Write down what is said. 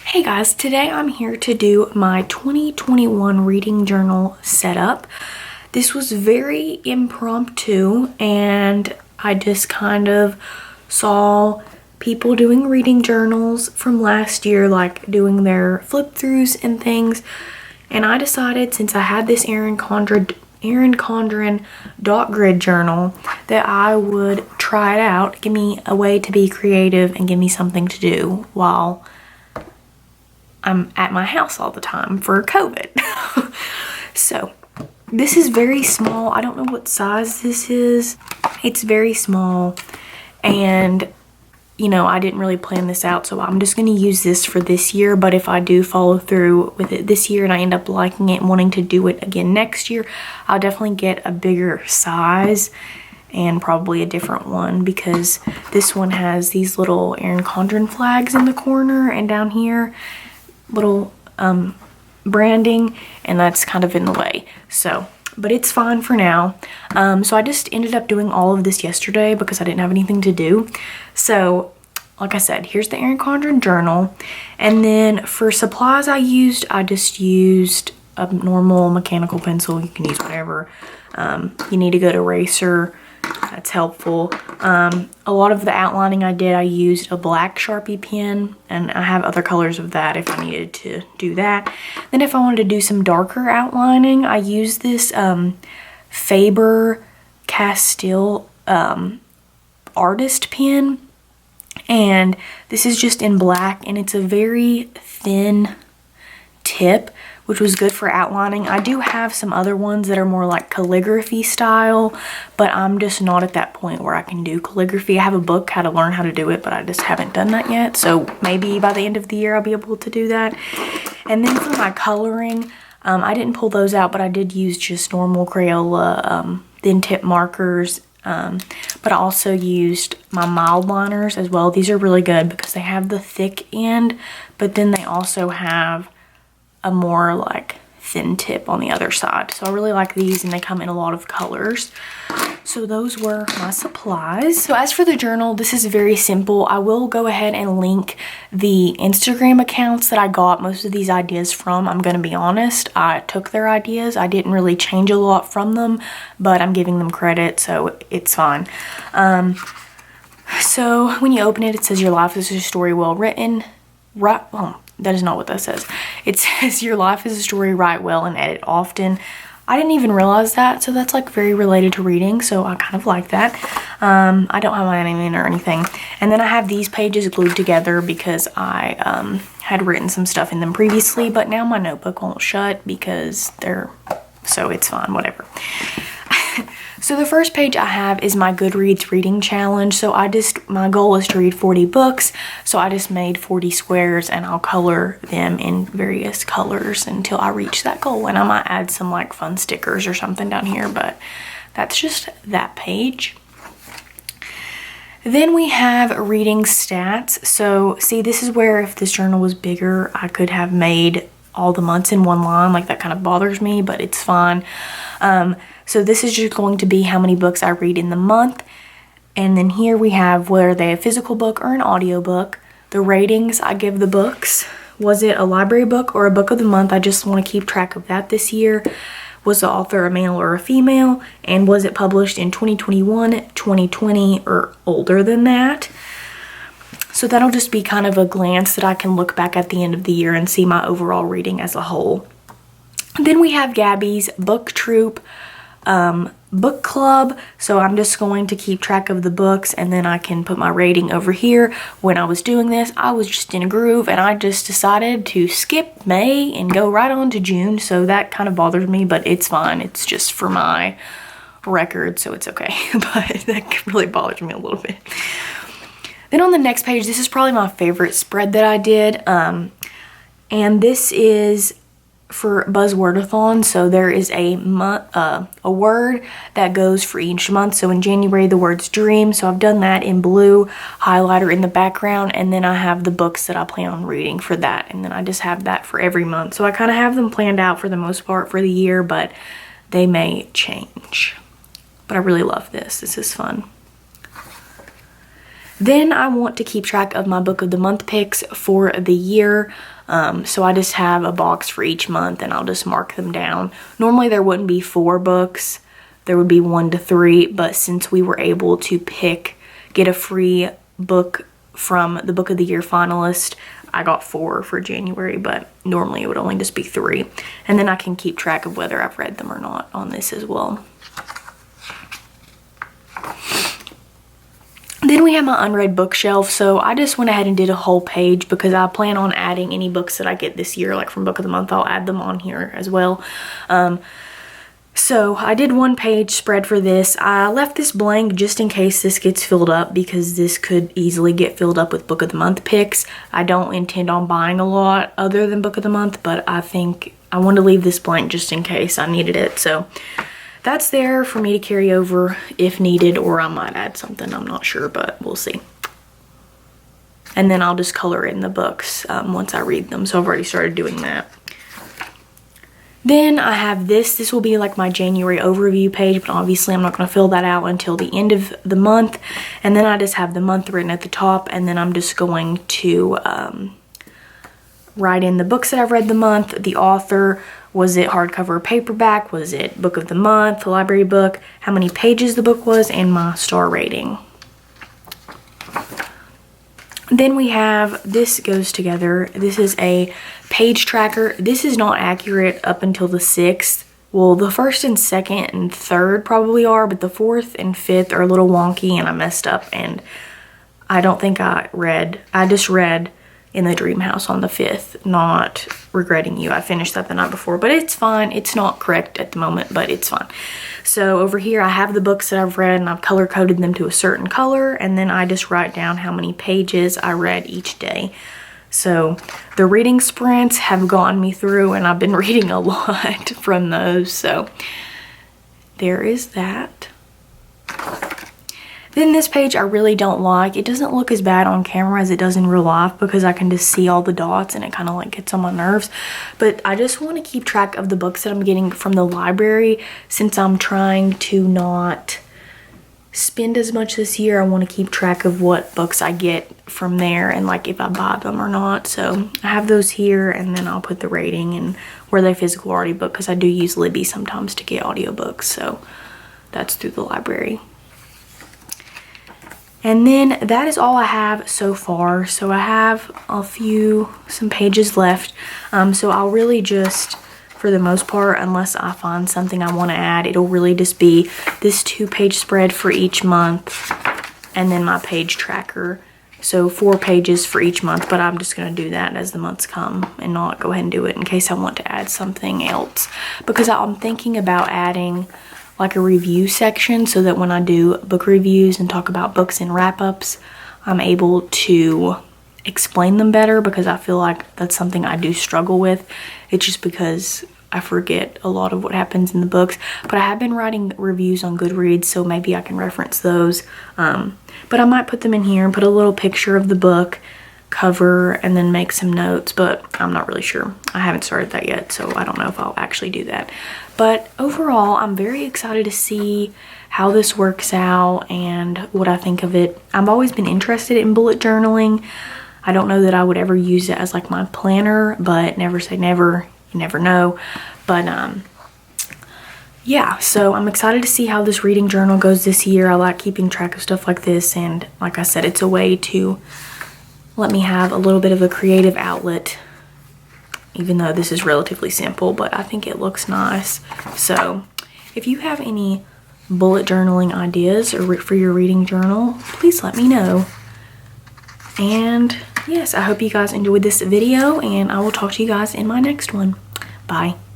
Hey guys, today I'm here to do my 2021 reading journal setup. This was very impromptu and I just kind of saw people doing reading journals from last year, like doing their flip throughs and things. And I decided, since I had this Erin Condren dot grid journal, that I would try it out, give me a way to be creative and give me something to do while I'm at my house all the time for COVID. So this is very small. I don't know what size this is. It's very small, and you know, I didn't really plan this out, so I'm just going to use this for this year. But if I do follow through with it this year and I end up liking it and wanting to do it again next year, I'll definitely get a bigger size and probably a different one, because this one has these little Erin Condren flags in the corner and down here, little branding, and that's kind of in the way. So, but it's fine for now. So I just ended up doing all of this yesterday because I didn't have anything to do. So like I said, here's the Erin Condren journal. And then for supplies I just used a normal mechanical pencil. You can use whatever. You need a good eraser. That's helpful. A lot of the outlining I used a black Sharpie pen, and I have other colors of that if I needed to do that. Then if I wanted to do some darker outlining, I used this Faber-Castell artist pen, and this is just in black, and it's a very thin tip, which was good for outlining. I do have some other ones that are more like calligraphy style, but I'm just not at that point where I can do calligraphy. I have a book how to learn how to do it, but I just haven't done that yet. So maybe by the end of the year I'll be able to do that. And then for my coloring, I didn't pull those out, but I did use just normal Crayola thin tip markers. But I also used my mild liners as well. These are really good because they have the thick end, but then they also have a more like thin tip on the other side. So I really like these, and they come in a lot of colors. So those were my supplies. So as for the journal, this is very simple. I will go ahead and link the Instagram accounts that I got most of these ideas from. I'm gonna be honest, I took their ideas. I didn't really change a lot from them, but I'm giving them credit, so it's fine. So when you open it, it says your life is a story well written. That is not what that says. It says your life is a story, write well and edit often. I didn't even realize that, so that's like very related to reading, so I kind of like that. I don't have my name in or anything. And then I have these pages glued together because I had written some stuff in them previously, but now my notebook won't shut because so it's fine, whatever. So the first page I have is my Goodreads reading challenge. So my goal is to read 40 books. So I just made 40 squares, and I'll color them in various colors until I reach that goal. And I might add some like fun stickers or something down here, but that's just that page. Then we have reading stats. So see, this is where if this journal was bigger, I could have made all the months in one line. Like, that kind of bothers me, but it's fine. So this is just going to be how many books I read in the month. And then here we have whether they a physical book or an audiobook. The ratings I give the books. Was it a library book or a book of the month? I just want to keep track of that this year. Was the author a male or a female? And was it published in 2021, 2020, or older than that? So that'll just be kind of a glance that I can look back at the end of the year and see my overall reading as a whole. Then we have Gabby's Book Troop book club. So I'm just going to keep track of the books, and then I can put my rating over here. When I was doing this, I was just in a groove, and I just decided to skip May and go right on to June. So that kind of bothers me, but it's fine. It's just for my record, so it's okay. But that really bothers me a little bit. Then on the next page, this is probably my favorite spread that I did. And this is for Buzzwordathon. So there is a word that goes for each month. So in January, the word's dream. So I've done that in blue highlighter in the background. And then I have the books that I plan on reading for that. And then I just have that for every month. So I kind of have them planned out for the most part for the year, but they may change. But I really love this. This is fun. Then I want to keep track of my book of the month picks for the year. So I just have a box for each month and I'll just mark them down. Normally there wouldn't be 4 books. There would be 1 to 3, but since we were able to get a free book from the book of the year finalist, I got 4 for January, but normally it would only just be 3. And then I can keep track of whether I've read them or not on this as well. Then we have my unread bookshelf, so I just went ahead and did a whole page because I plan on adding any books that I get this year, like from book of the month. I'll add them on here as well. So I did 1 page spread for this. I left this blank just in case this gets filled up because this could easily get filled up with book of the month picks. I don't intend on buying a lot other than book of the month, but I think I want to leave this blank just in case I needed it. So that's there for me to carry over if needed, or I might add something, I'm not sure, but we'll see. And then I'll just color in the books once I read them, so I've already started doing that. Then I have this will be like my January overview page, but obviously I'm not going to fill that out until the end of the month. And then I just have the month written at the top, and then I'm just going to write in the books that I've read the month, the author, was it hardcover or paperback, was it book of the month, the library book, how many pages the book was, and my star rating. Then we have, this goes together, this is a page tracker. This is not accurate up until the 6th. Well, the 1st and 2nd and 3rd probably are, but the 4th and 5th are a little wonky and I messed up, and I don't think I just read In the Dream House on the 5th, not Regretting You. I finished that the night before, but it's fine. It's not correct at the moment, but it's fine. So over here I have the books that I've read and I've color coded them to a certain color, and then I just write down how many pages I read each day. So the reading sprints have gotten me through, and I've been reading a lot from those. So there is that. Then this page I really don't like. It doesn't look as bad on camera as it does in real life because I can just see all the dots and it kind of like gets on my nerves. But I just want to keep track of the books that I'm getting from the library since I'm trying to not spend as much this year. I want to keep track of what books I get from there and like if I buy them or not. So I have those here, and then I'll put the rating and were they physical or audiobook, because I do use Libby sometimes to get audiobooks. So that's through the library. And then that is all I have so far. So I have some pages left. So I'll really just, for the most part, unless I find something I want to add, it'll really just be this 2-page spread for each month and then my page tracker. So 4 pages for each month, but I'm just going to do that as the months come and not go ahead and do it in case I want to add something else. Because I'm thinking about adding like a review section so that when I do book reviews and talk about books and wrap-ups, I'm able to explain them better, because I feel like that's something I do struggle with. It's just because I forget a lot of what happens in the books. But I have been writing reviews on Goodreads, so maybe I can reference those. But I might put them in here and put a little picture of the book cover and then make some notes, but I'm not really sure. I haven't started that yet, so I don't know if I'll actually do that. But overall, I'm very excited to see how this works out and what I think of it. I've always been interested in bullet journaling. I don't know that I would ever use it as like my planner, but never say never. You never know. But yeah, so I'm excited to see how this reading journal goes this year. I like keeping track of stuff like this, and like I said, it's a way to let me have a little bit of a creative outlet, even though this is relatively simple, but I think it looks nice. So if you have any bullet journaling ideas or for your reading journal, please let me know. And yes, I hope you guys enjoyed this video, and I will talk to you guys in my next one. Bye.